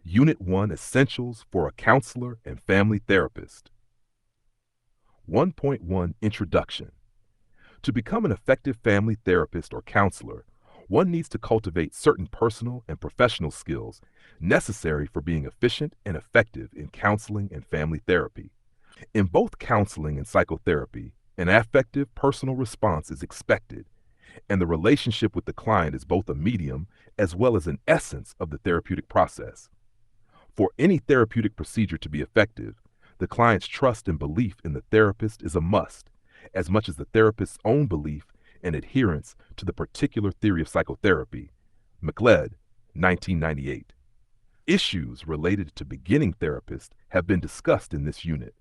Unit 1 Essentials for a Counselor and Family Therapist. 1.1 Introduction. To become an effective family therapist or counselor, one needs to cultivate certain personal and professional skills necessary for being efficient and effective in counseling and family therapy. In both counseling and psychotherapy, an affective personal response is expected, and the relationship with the client is both a medium as well as an essence of the therapeutic process. For any therapeutic procedure to be effective, the client's trust and belief in the therapist is a must, as much as the therapist's own belief and adherence to the particular theory of psychotherapy. McLeod, 1998. Issues related to beginning therapists have been discussed in this unit.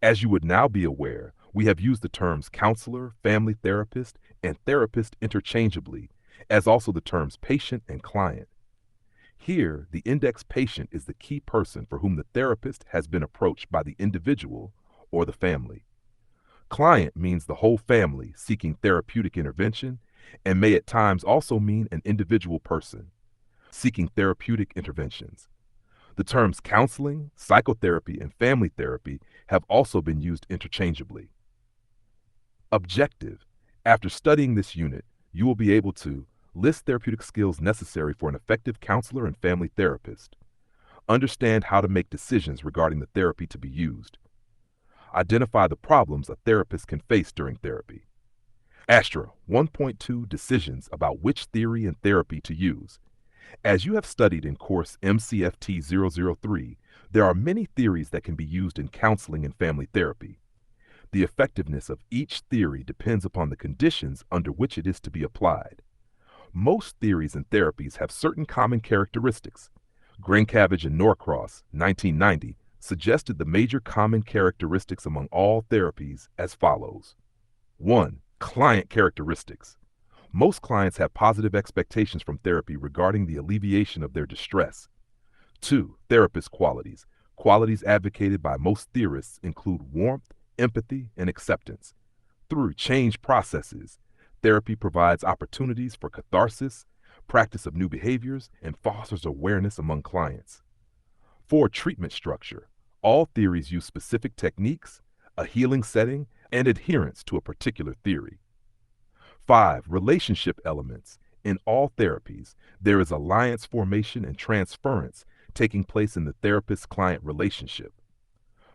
As you would now be aware, we have used the terms counselor, family therapist, and therapist interchangeably, as also the terms patient and client. Here, the index patient is the key person for whom the therapist has been approached by the individual or the family. Client means the whole family seeking therapeutic intervention and may at times also mean an individual person seeking therapeutic interventions. The terms counseling, psychotherapy, and family therapy have also been used interchangeably. Objective. After studying this unit, you will be able to list therapeutic skills necessary for an effective counselor and family therapist. Understand how to make decisions regarding the therapy to be used. Identify the problems a therapist can face during therapy. Astra 1.2 Decisions about which theory and therapy to use. As you have studied in course MCFT-003, there are many theories that can be used in counseling and family therapy. The effectiveness of each theory depends upon the conditions under which it is to be applied. Most theories and therapies have certain common characteristics. Grenkavage and Norcross, 1990, suggested the major common characteristics among all therapies as follows. 1. Client characteristics. Most clients have positive expectations from therapy regarding the alleviation of their distress. 2. Therapist qualities. Qualities advocated by most theorists include warmth, empathy, and acceptance. Through change processes, therapy provides opportunities for catharsis, practice of new behaviors, and fosters awareness among clients. 4. Treatment structure. All theories use specific techniques, a healing setting, and adherence to a particular theory. 5. Relationship elements. In all therapies, there is alliance formation and transference taking place in the therapist-client relationship.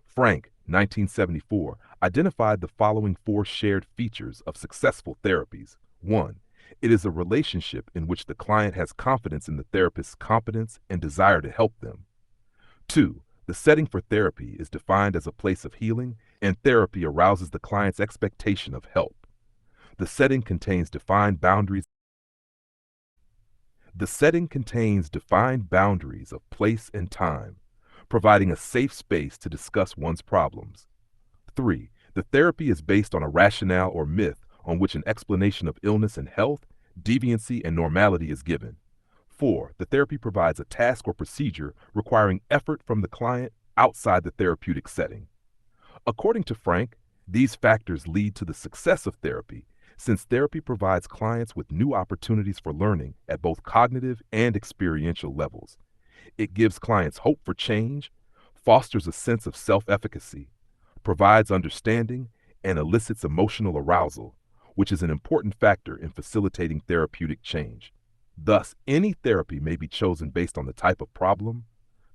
Frank, 1974, identified the following 4 shared features of successful therapies. 1. It is a relationship in which the client has confidence in the therapist's competence and desire to help them. 2. The setting for therapy is defined as a place of healing, and therapy arouses the client's expectation of help. The setting contains defined boundaries. The setting contains defined boundaries of place and time, providing a safe space to discuss one's problems. 3. The therapy is based on a rationale or myth on which an explanation of illness and health, deviancy, and normality is given. 4. The therapy provides a task or procedure requiring effort from the client outside the therapeutic setting. According to Frank, these factors lead to the success of therapy, since therapy provides clients with new opportunities for learning at both cognitive and experiential levels. It gives clients hope for change, fosters a sense of self-efficacy, provides understanding, and elicits emotional arousal, which is an important factor in facilitating therapeutic change. Thus, any therapy may be chosen based on the type of problem,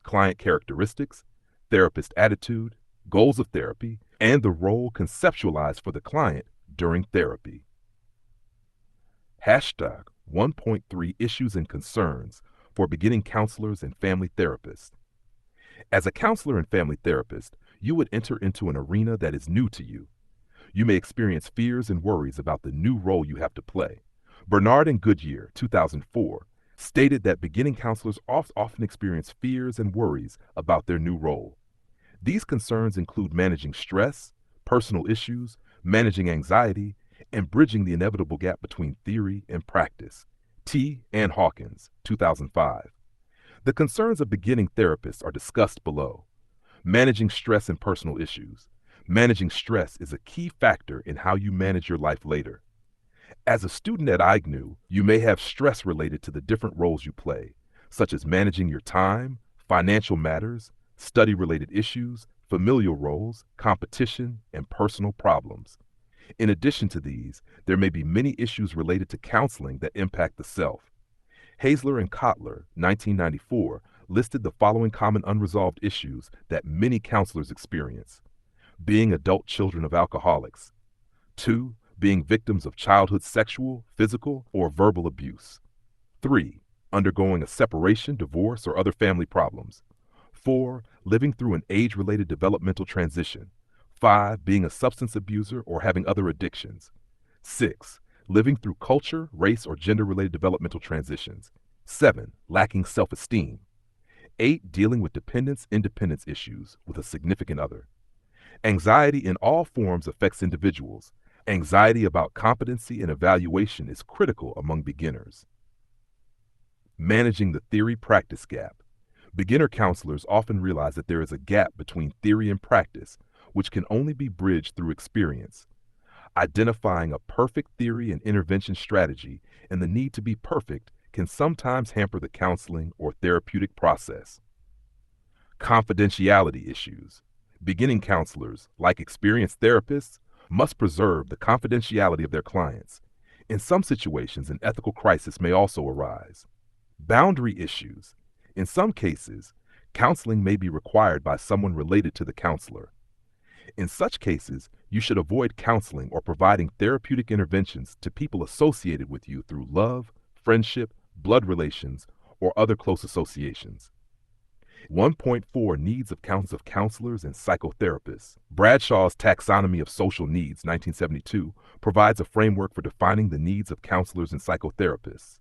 client characteristics, therapist attitude, goals of therapy, and the role conceptualized for the client during therapy. Hashtag 1.3 Issues and Concerns for beginning counselors and family therapists. As a counselor and family therapist, you would enter into an arena that is new to you. You may experience fears and worries about the new role you have to play. Bernard and Goodyear, 2004, stated that beginning counselors often experience fears and worries about their new role. These concerns include managing stress, personal issues, managing anxiety, and bridging the inevitable gap between theory and practice. T. and Hawkins, 2005. The concerns of beginning therapists are discussed below. Managing stress and personal issues. Managing stress is a key factor in how you manage your life later. As a student at IGNU, you may have stress related to the different roles you play, such as managing your time, financial matters, study-related issues, familial roles, competition, and personal problems. In addition to these, there may be many issues related to counseling that impact the self. Hazler and Kotler, 1994, listed the following common unresolved issues that many counselors experience: being adult children of alcoholics. 2. Being victims of childhood sexual, physical, or verbal abuse. 3. Undergoing a separation, divorce, or other family problems. 4. Living through an age-related developmental transition. 5. Being a substance abuser or having other addictions. 6. Living through culture, race, or gender-related developmental transitions. 7. Lacking self-esteem. 8. Dealing with dependence-independence issues with a significant other. Anxiety in all forms affects individuals. Anxiety about competency and evaluation is critical among beginners. Managing the theory-practice gap. Beginner counselors often realize that there is a gap between theory and practice, which can only be bridged through experience. Identifying a perfect theory and intervention strategy and the need to be perfect can sometimes hamper the counseling or therapeutic process. Confidentiality issues. Beginning counselors, like experienced therapists, must preserve the confidentiality of their clients. In some situations, an ethical crisis may also arise. Boundary issues. In some cases, counseling may be required by someone related to the counselor. In such cases, you should avoid counseling or providing therapeutic interventions to people associated with you through love, friendship, blood relations, or other close associations. 1.4 Needs of counselors and psychotherapists. Bradshaw's Taxonomy of Social Needs, 1972, provides a framework for defining the needs of counselors and psychotherapists.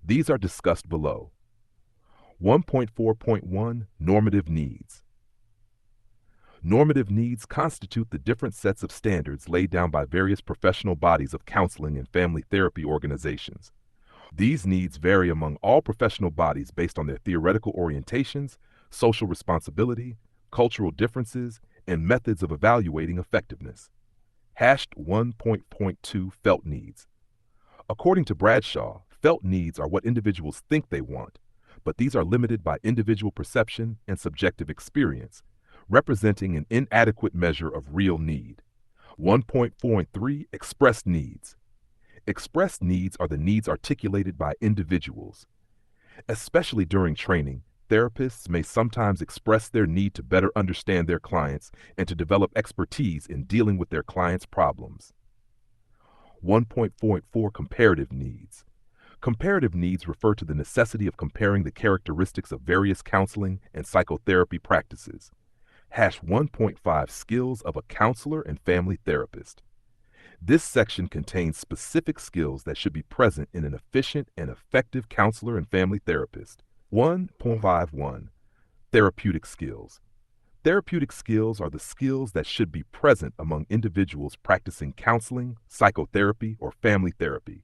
These are discussed below. 1.4.1 Normative Needs. Normative needs constitute the different sets of standards laid down by various professional bodies of counseling and family therapy organizations. These needs vary among all professional bodies based on their theoretical orientations, social responsibility, cultural differences, and methods of evaluating effectiveness. 1.2 Felt Needs. According to Bradshaw, felt needs are what individuals think they want, but these are limited by individual perception and subjective experience, representing an inadequate measure of real need. 1.4.3 Expressed Needs. Expressed needs are the needs articulated by individuals. Especially during training, therapists may sometimes express their need to better understand their clients and to develop expertise in dealing with their clients' problems. 1.4.4 Comparative Needs. Comparative needs refer to the necessity of comparing the characteristics of various counseling and psychotherapy practices. 1.5 Skills of a Counselor and Family Therapist. This section contains specific skills that should be present in an efficient and effective counselor and family therapist. 1.51 Therapeutic Skills. Therapeutic skills are the skills that should be present among individuals practicing counseling, psychotherapy, or family therapy.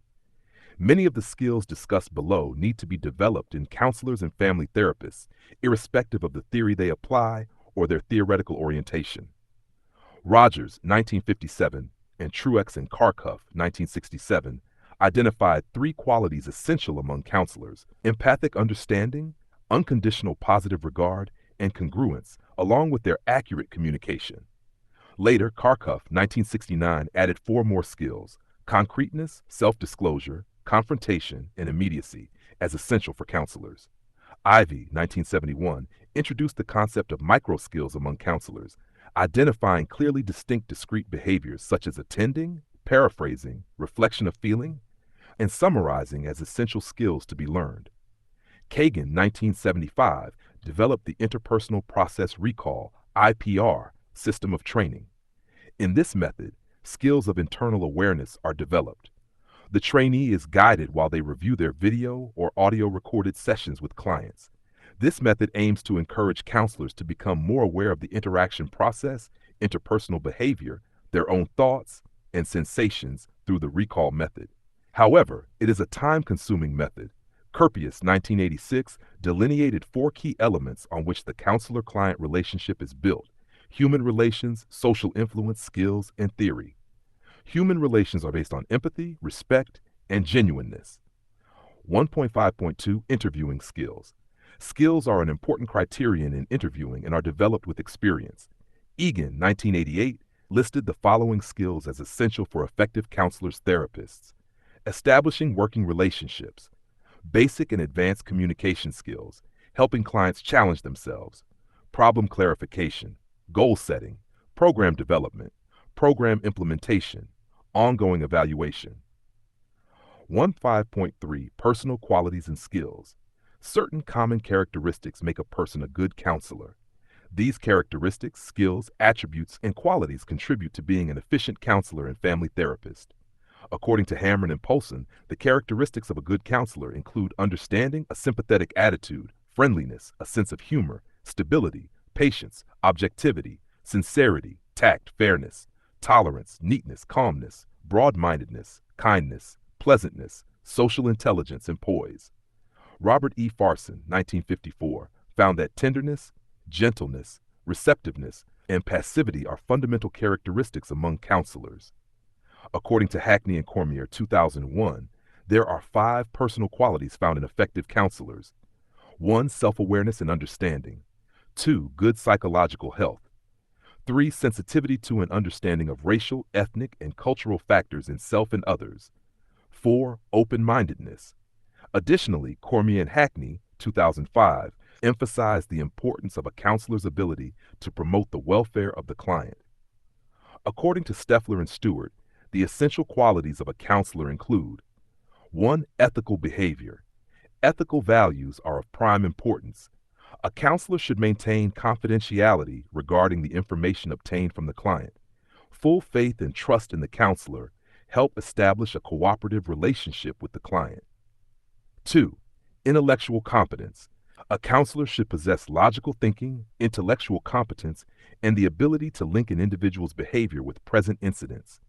Many of the skills discussed below need to be developed in counselors and family therapists, irrespective of the theory they apply or their theoretical orientation. Rogers, 1957, and Truex and Kharkov, 1967, identified 3 qualities essential among counselors: empathic understanding, unconditional positive regard, and congruence, along with their accurate communication. Later, Kharkov, 1969, added 4 more skills: concreteness, self-disclosure, confrontation, and immediacy, as essential for counselors. Ivey, 1971, introduced the concept of micro-skills among counselors, identifying clearly distinct discrete behaviors such as attending, paraphrasing, reflection of feeling, and summarizing as essential skills to be learned. Kagan, 1975, developed the Interpersonal Process Recall, IPR, system of training. In this method, skills of internal awareness are developed. The trainee is guided while they review their video or audio recorded sessions with clients. This method aims to encourage counselors to become more aware of the interaction process, interpersonal behavior, their own thoughts, and sensations through the recall method. However, it is a time-consuming method. Kerpius, 1986, delineated 4 key elements on which the counselor-client relationship is built: human relations, social influence, skills, and theory. Human relations are based on empathy, respect, and genuineness. 1.5.2 Interviewing Skills. Skills are an important criterion in interviewing and are developed with experience. Egan, 1988, listed the following skills as essential for effective counselors therapists: establishing working relationships, basic and advanced communication skills, helping clients challenge themselves, problem clarification, goal setting, program development, program implementation, ongoing evaluation. 15.3 Personal qualities and skills. Certain common characteristics make a person a good counselor. These characteristics, skills, attributes, and qualities contribute to being an efficient counselor and family therapist. According to Hamron and Polson, the characteristics of a good counselor include understanding, a sympathetic attitude, friendliness, a sense of humor, stability, patience, objectivity, sincerity, tact, fairness, tolerance, neatness, calmness, broad-mindedness, kindness, pleasantness, social intelligence, and poise. Robert E. Farson, 1954, found that tenderness, gentleness, receptiveness, and passivity are fundamental characteristics among counselors. According to Hackney and Cormier, 2001, there are 5 personal qualities found in effective counselors. 1. Self-awareness and understanding. 2. Good psychological health. 3. Sensitivity to and understanding of racial, ethnic, and cultural factors in self and others. 4. Open-mindedness. Additionally, Cormier and Hackney, 2005, emphasized the importance of a counselor's ability to promote the welfare of the client. According to Steffler and Stewart, the essential qualities of a counselor include: 1. Ethical behavior. Ethical values are of prime importance. A counselor should maintain confidentiality regarding the information obtained from the client. Full faith and trust in the counselor help establish a cooperative relationship with the client. 2. Intellectual competence. A counselor should possess logical thinking, intellectual competence, and the ability to link an individual's behavior with present incidents.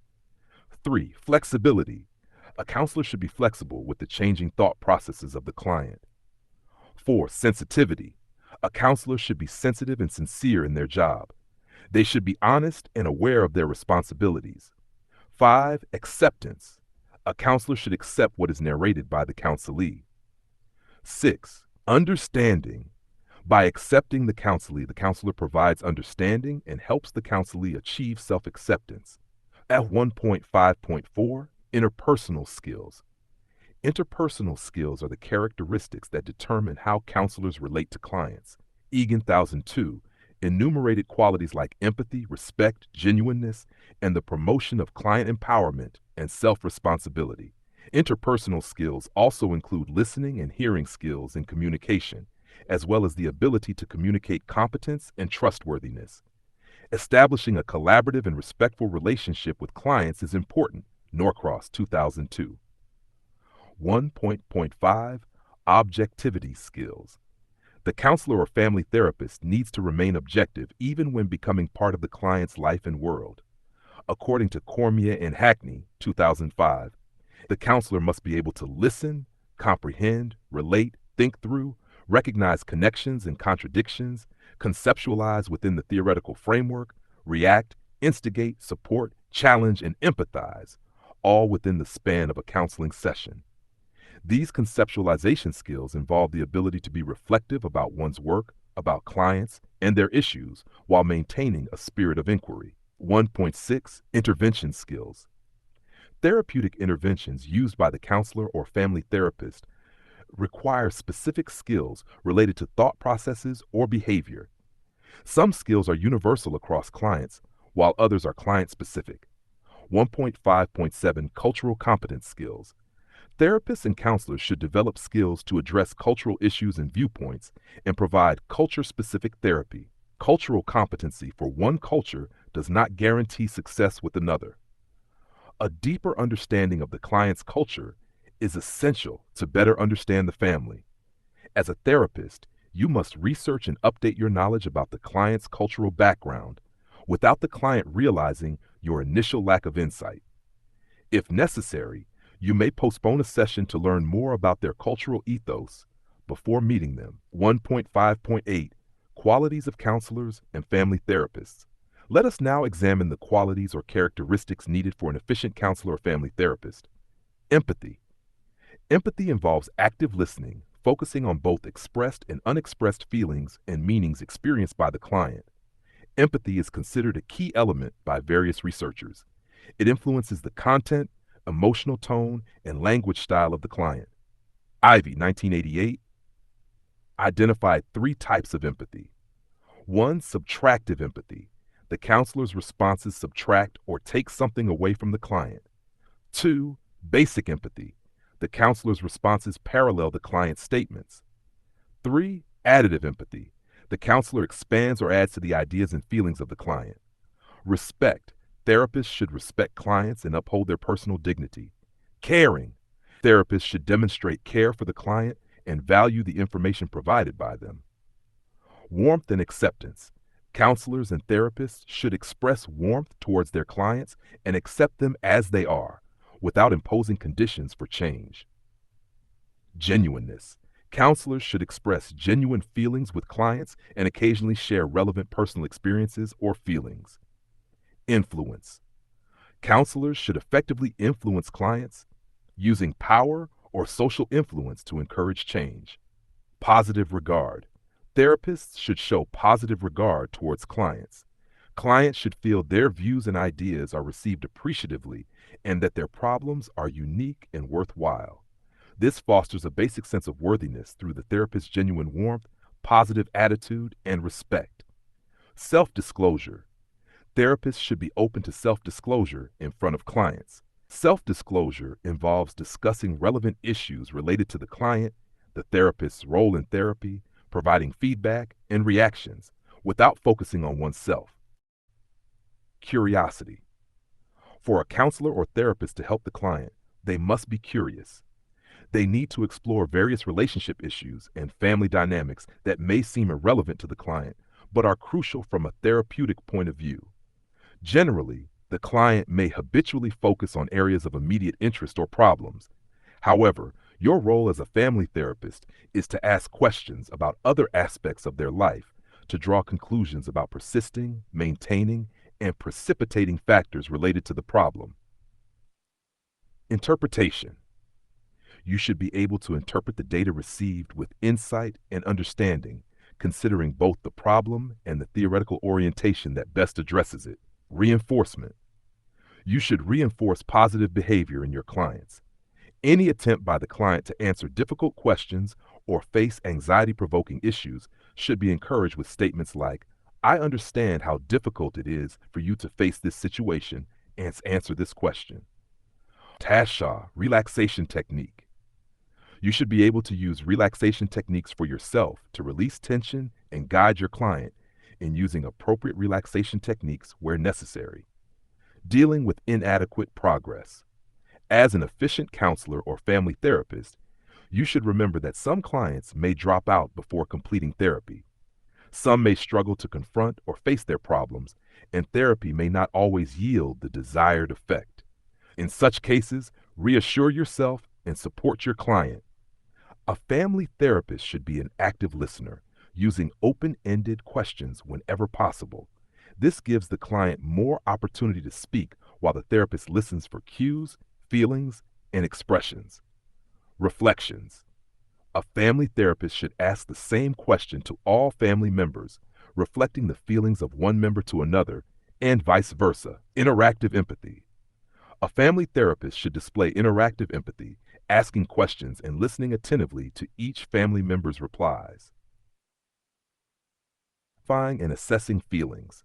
3. Flexibility. A counselor should be flexible with the changing thought processes of the client. 4. Sensitivity. A counselor should be sensitive and sincere in their job. They should be honest and aware of their responsibilities. 5. Acceptance. A counselor should accept what is narrated by the counselee. 6. Understanding. By accepting the counselor provides understanding and helps the counselee achieve self-acceptance. At 1.5.4, interpersonal skills. Interpersonal skills are the characteristics that determine how counselors relate to clients. Egan 2002 enumerated qualities like empathy, respect, genuineness, and the promotion of client empowerment and self-responsibility. Interpersonal skills also include listening and hearing skills in communication, as well as the ability to communicate competence and trustworthiness. Establishing a collaborative and respectful relationship with clients is important. Norcross 2002. 1.5 Objectivity skills. The counselor or family therapist needs to remain objective even when becoming part of the client's life and world. According to Cormier and Hackney 2005, the counselor must be able to listen, comprehend, relate, think through, recognize connections and contradictions, conceptualize within the theoretical framework, react, instigate, support, challenge, and empathize, all within the span of a counseling session. These conceptualization skills involve the ability to be reflective about one's work, about clients, and their issues while maintaining a spirit of inquiry. 1.6 Intervention skills. Therapeutic interventions used by the counselor or family therapist require specific skills related to thought processes or behavior. Some skills are universal across clients, while others are client-specific. 1.5.7 Cultural competence skills. Therapists and counselors should develop skills to address cultural issues and viewpoints and provide culture-specific therapy. Cultural competency for one culture does not guarantee success with another. A deeper understanding of the client's culture is essential to better understand the family. As a therapist, you must research and update your knowledge about the client's cultural background without the client realizing your initial lack of insight. If necessary, you may postpone a session to learn more about their cultural ethos before meeting them. 1.5.8 Qualities of counselors and family therapists. Let us now examine the qualities or characteristics needed for an efficient counselor or family therapist. Empathy. Empathy involves active listening, focusing on both expressed and unexpressed feelings and meanings experienced by the client. Empathy is considered a key element by various researchers. It influences the content, emotional tone, and language style of the client. Ivy, 1988, identified three types of empathy. One, subtractive empathy. The counselor's responses subtract or take something away from the client. Two, basic empathy. The counselor's responses parallel the client's statements. Three, additive empathy. The counselor expands or adds to the ideas and feelings of the client. Respect. Therapists should respect clients and uphold their personal dignity. Caring. Therapists should demonstrate care for the client and value the information provided by them. Warmth and acceptance. Counselors and therapists should express warmth towards their clients and accept them as they are, without imposing conditions for change. Genuineness. Counselors should express genuine feelings with clients and occasionally share relevant personal experiences or feelings. Influence. Counselors should effectively influence clients using power or social influence to encourage change. Positive regard. Therapists should show positive regard towards clients. Clients should feel their views and ideas are received appreciatively and that their problems are unique and worthwhile. This fosters a basic sense of worthiness through the therapist's genuine warmth, positive attitude, and respect. Self-disclosure. Therapists should be open to self-disclosure in front of clients. Self-disclosure involves discussing relevant issues related to the client, the therapist's role in therapy, providing feedback and reactions without focusing on oneself. Curiosity. For a counselor or therapist to help the client, they must be curious. They need to explore various relationship issues and family dynamics that may seem irrelevant to the client, but are crucial from a therapeutic point of view. Generally, the client may habitually focus on areas of immediate interest or problems. However, your role as a family therapist is to ask questions about other aspects of their life, to draw conclusions about persisting, maintaining, and precipitating factors related to the problem. Interpretation. You should be able to interpret the data received with insight and understanding, considering both the problem and the theoretical orientation that best addresses it. Reinforcement. You should reinforce positive behavior in your clients. Any attempt by the client to answer difficult questions or face anxiety-provoking issues should be encouraged with statements like, "I understand how difficult it is for you to face this situation and answer this question." Tasha, relaxation technique. You should be able to use relaxation techniques for yourself to release tension and guide your client in using appropriate relaxation techniques where necessary. Dealing with inadequate progress. As an efficient counselor or family therapist, you should remember that some clients may drop out before completing therapy. Some may struggle to confront or face their problems, and therapy may not always yield the desired effect. In such cases, reassure yourself and support your client. A family therapist should be an active listener, using open-ended questions whenever possible. This gives the client more opportunity to speak while the therapist listens for cues, feelings, and expressions. Reflections. A family therapist should ask the same question to all family members, reflecting the feelings of one member to another, and vice versa. Interactive empathy. A family therapist should display interactive empathy, asking questions and listening attentively to each family member's replies. Identifying and assessing feelings.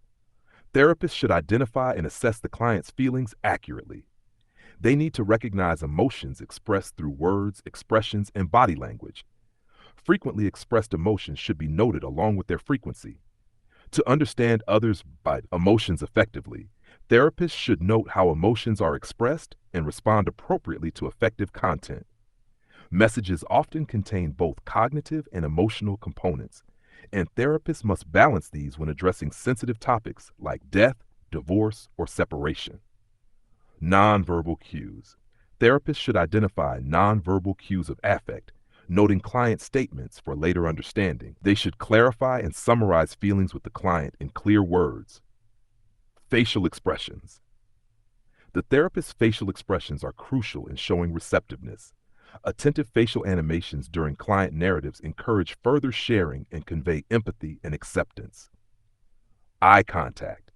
Therapists should identify and assess the client's feelings accurately. They need to recognize emotions expressed through words, expressions, and body language. Frequently expressed emotions should be noted along with their frequency. To understand others' emotions effectively, therapists should note how emotions are expressed and respond appropriately to effective content. Messages often contain both cognitive and emotional components, and therapists must balance these when addressing sensitive topics like death, divorce, or separation. Nonverbal cues. Therapists should identify nonverbal cues of affect, noting client statements for later understanding. They should clarify and summarize feelings with the client in clear words. Facial expressions. The therapist's facial expressions are crucial in showing receptiveness. Attentive facial animations during client narratives encourage further sharing and convey empathy and acceptance. Eye contact.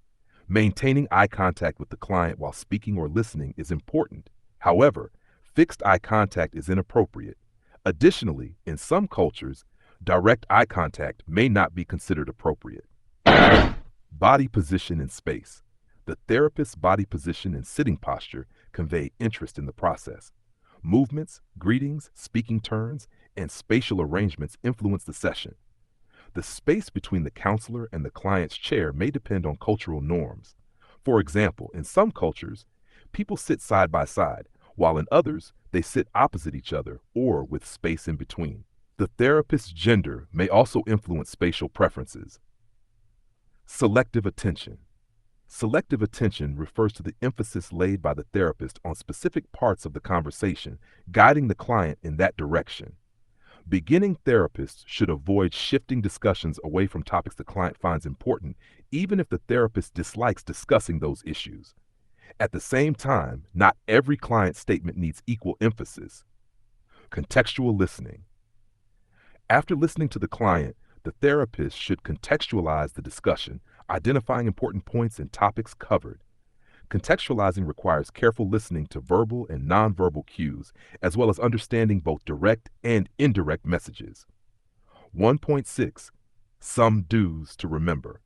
Maintaining eye contact with the client while speaking or listening is important. However, fixed eye contact is inappropriate. Additionally, in some cultures, direct eye contact may not be considered appropriate. Body position in space. The therapist's body position and sitting posture convey interest in the process. Movements, greetings, speaking turns, and spatial arrangements influence the session. The space between the counselor and the client's chair may depend on cultural norms. For example, in some cultures, people sit side by side, while in others, they sit opposite each other or with space in between. The therapist's gender may also influence spatial preferences. Selective attention. Selective attention refers to the emphasis laid by the therapist on specific parts of the conversation, guiding the client in that direction. Beginning therapists should avoid shifting discussions away from topics the client finds important, even if the therapist dislikes discussing those issues. At the same time, not every client statement needs equal emphasis. Contextual listening. After listening to the client, the therapist should contextualize the discussion, identifying important points and topics covered. Contextualizing requires careful listening to verbal and nonverbal cues, as well as understanding both direct and indirect messages. 1.6. Some do's to remember.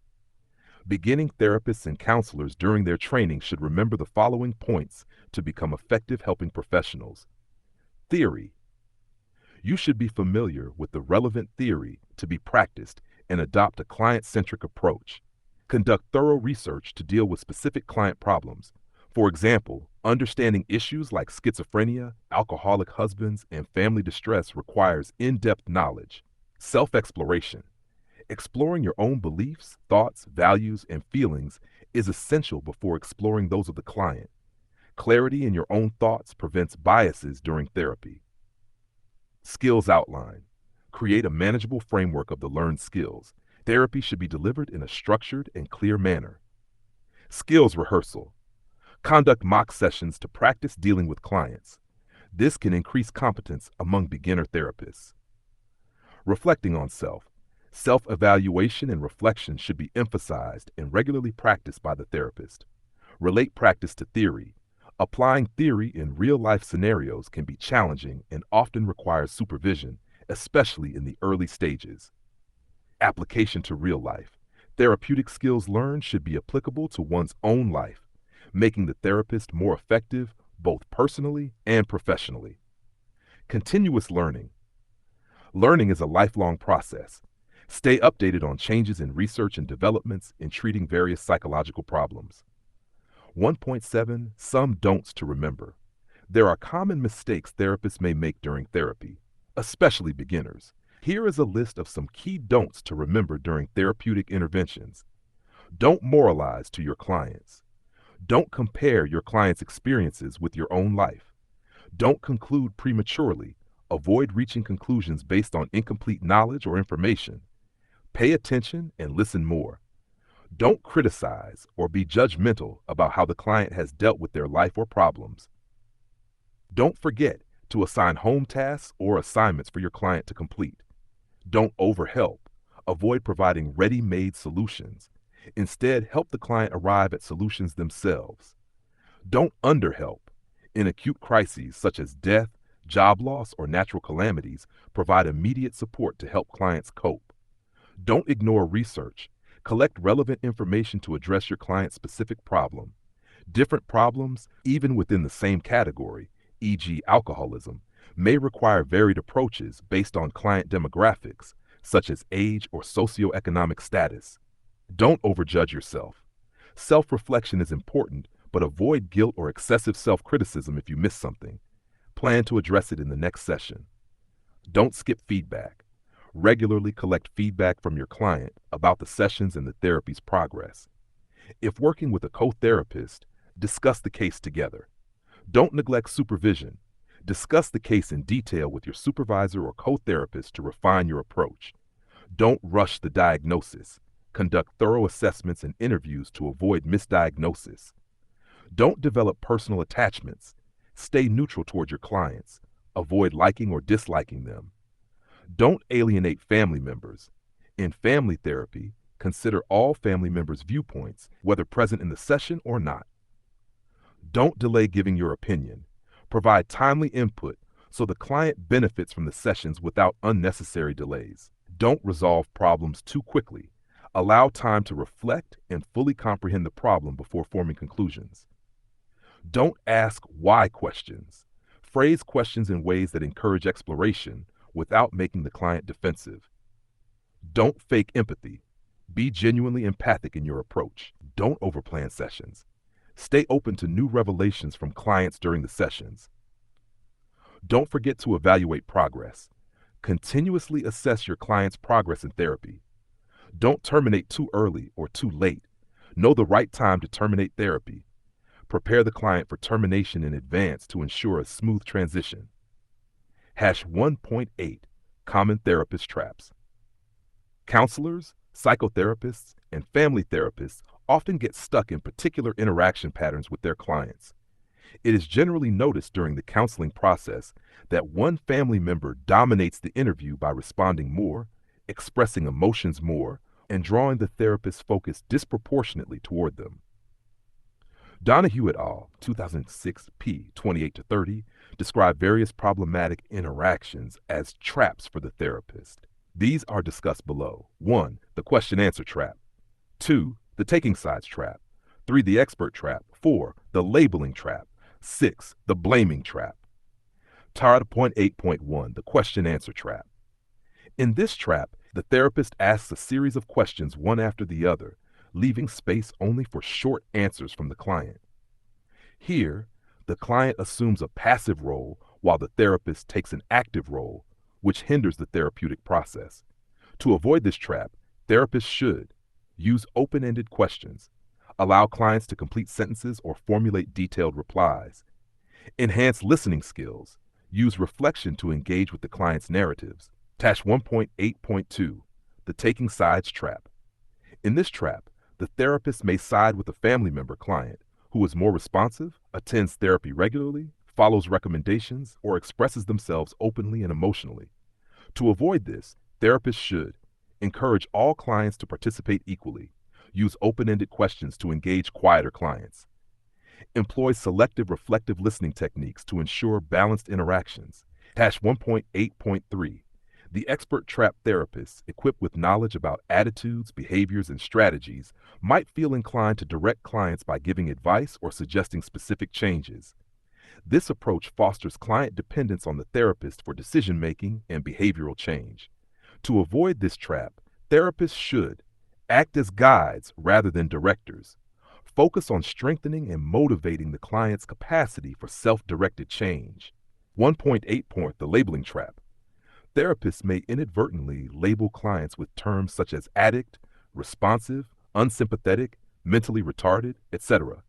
Beginning therapists and counselors during their training should remember the following points to become effective helping professionals. Theory. You should be familiar with the relevant theory to be practiced and adopt a client-centric approach. Conduct thorough research to deal with specific client problems. For example, understanding issues like schizophrenia, alcoholic husbands, and family distress requires in-depth knowledge. Self-exploration. Exploring your own beliefs, thoughts, values, and feelings is essential before exploring those of the client. Clarity in your own thoughts prevents biases during therapy. Skills outline. Create a manageable framework of the learned skills. Therapy should be delivered in a structured and clear manner. Skills rehearsal. Conduct mock sessions to practice dealing with clients. This can increase competence among beginner therapists. Reflecting on self. Self-evaluation and reflection should be emphasized and regularly practiced by the therapist. Relate practice to theory. Applying theory in real-life scenarios can be challenging and often requires supervision, especially in the early stages. Application to real life. Therapeutic skills learned should be applicable to one's own life, making the therapist more effective both personally and professionally. Continuous learning. Learning is a lifelong process. Stay updated on changes in research and developments in treating various psychological problems. 1.7. Some don'ts to remember. There are common mistakes therapists may make during therapy, especially beginners. Here is a list of some key don'ts to remember during therapeutic interventions. Don't moralize to your clients. Don't compare your client's experiences with your own life. Don't conclude prematurely. Avoid reaching conclusions based on incomplete knowledge or information. Pay attention and listen more. Don't criticize or be judgmental about how the client has dealt with their life or problems. Don't forget to assign home tasks or assignments for your client to complete. Don't overhelp. Avoid providing ready-made solutions. Instead, help the client arrive at solutions themselves. Don't underhelp. In acute crises such as death, job loss, or natural calamities, provide immediate support to help clients cope. Don't ignore research. Collect relevant information to address your client's specific problem. Different problems, even within the same category, e.g. alcoholism, may require varied approaches based on client demographics, such as age or socioeconomic status. Don't overjudge yourself. Self-reflection is important, but avoid guilt or excessive self-criticism if you miss something. Plan to address it in the next session. Don't skip feedback. Regularly collect feedback from your client about the sessions and the therapy's progress. If working with a co-therapist, discuss the case together. Don't neglect supervision. Discuss the case in detail with your supervisor or co-therapist to refine your approach. Don't rush the diagnosis. Conduct thorough assessments and interviews to avoid misdiagnosis. Don't develop personal attachments. Stay neutral toward your clients. Avoid liking or disliking them. Don't alienate family members. In family therapy, consider all family members' viewpoints, whether present in the session or not. Don't delay giving your opinion. Provide timely input so the client benefits from the sessions without unnecessary delays. Don't resolve problems too quickly. Allow time to reflect and fully comprehend the problem before forming conclusions. Don't ask why questions. Phrase questions in ways that encourage exploration without making the client defensive. Don't fake empathy. Be genuinely empathic in your approach. Don't overplan sessions. Stay open to new revelations from clients during the sessions. Don't forget to evaluate progress. Continuously assess your client's progress in therapy. Don't terminate too early or too late. Know the right time to terminate therapy. Prepare the client for termination in advance to ensure a smooth transition. Hash 1.8 Common Therapist Traps. Counselors, psychotherapists, and family therapists often get stuck in particular interaction patterns with their clients. It is generally noticed during the counseling process that one family member dominates the interview by responding more, expressing emotions more, and drawing the therapist's focus disproportionately toward them. Donahue et al., 2006 p. 28-30, describe various problematic interactions as traps for the therapist. These are discussed below. 1. The question-answer trap. 2. The taking sides trap. 3. The expert trap. 4. The labeling trap. 6. The blaming trap. Tarot point 8.1. The question-answer trap. In this trap, the therapist asks a series of questions one after the other, leaving space only for short answers from the client. Here, the client assumes a passive role while the therapist takes an active role, which hinders the therapeutic process. To avoid this trap, therapists should use open-ended questions, allow clients to complete sentences or formulate detailed replies, enhance listening skills, use reflection to engage with the client's narratives. Tash 1.8.2, the taking sides trap. In this trap, the therapist may side with a family member client who is more responsive, attends therapy regularly, follows recommendations, or expresses themselves openly and emotionally. To avoid this, therapists should encourage all clients to participate equally, use open-ended questions to engage quieter clients, employ selective reflective listening techniques to ensure balanced interactions. Tash 1.8.3, the expert trap therapists, equipped with knowledge about attitudes, behaviors, and strategies, might feel inclined to direct clients by giving advice or suggesting specific changes. This approach fosters client dependence on the therapist for decision-making and behavioral change. To avoid this trap, therapists should act as guides rather than directors, focus on strengthening and motivating the client's capacity for self-directed change. 1.8. The labeling trap. Therapists may inadvertently label clients with terms such as addict, responsive, unsympathetic, mentally retarded, etc.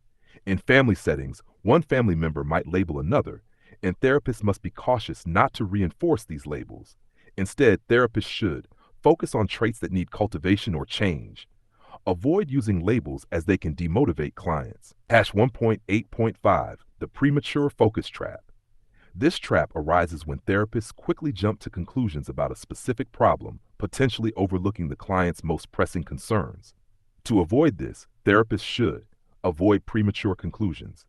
In family settings, one family member might label another, and therapists must be cautious not to reinforce these labels. Instead, therapists should focus on traits that need cultivation or change. Avoid using labels as they can demotivate clients. Hash 1.8.5, the premature focus trap. This trap arises when therapists quickly jump to conclusions about a specific problem, potentially overlooking the client's most pressing concerns. To avoid this, therapists should avoid premature conclusions,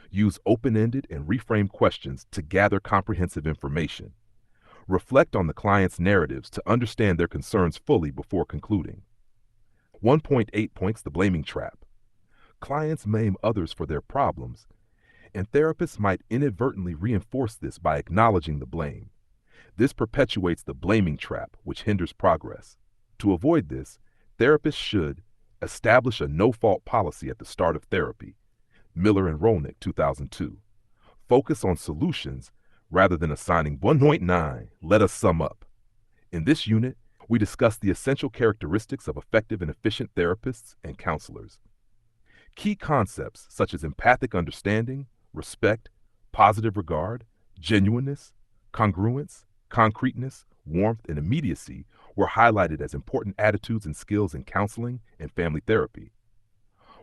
use open-ended and reframed questions to gather comprehensive information, reflect on the client's narratives to understand their concerns fully before concluding. 1.8 points, the blaming trap. Clients blame others for their problems, and therapists might inadvertently reinforce this by acknowledging the blame. This perpetuates the blaming trap, which hinders progress. To avoid this, therapists should establish a no-fault policy at the start of therapy. Miller and Rolnick, 2002. Focus on solutions rather than assigning 1.9. Let us sum up. In this unit, we discuss the essential characteristics of effective and efficient therapists and counselors. Key concepts such as empathic understanding, respect, positive regard, genuineness, congruence, concreteness, warmth, and immediacy were highlighted as important attitudes and skills in counseling and family therapy.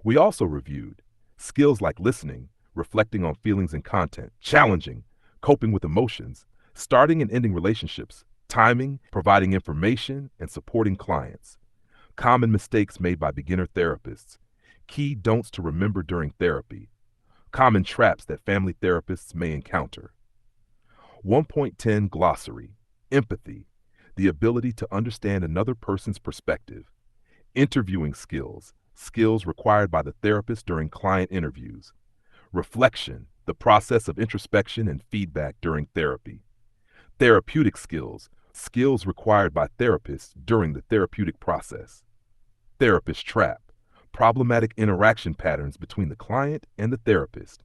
We also reviewed skills like listening, reflecting on feelings and content, challenging, coping with emotions, Starting and ending relationships, timing, providing information, and supporting clients. Common mistakes made by beginner therapists. Key don'ts to remember during therapy. Common traps that family therapists may encounter. 1.10 Glossary. Empathy, the ability to understand another person's perspective. Interviewing skills, skills required by the therapist during client interviews. Reflection, the process of introspection and feedback during therapy. Therapeutic skills, skills required by therapists during the therapeutic process. Therapist trap, problematic interaction patterns between the client and the therapist.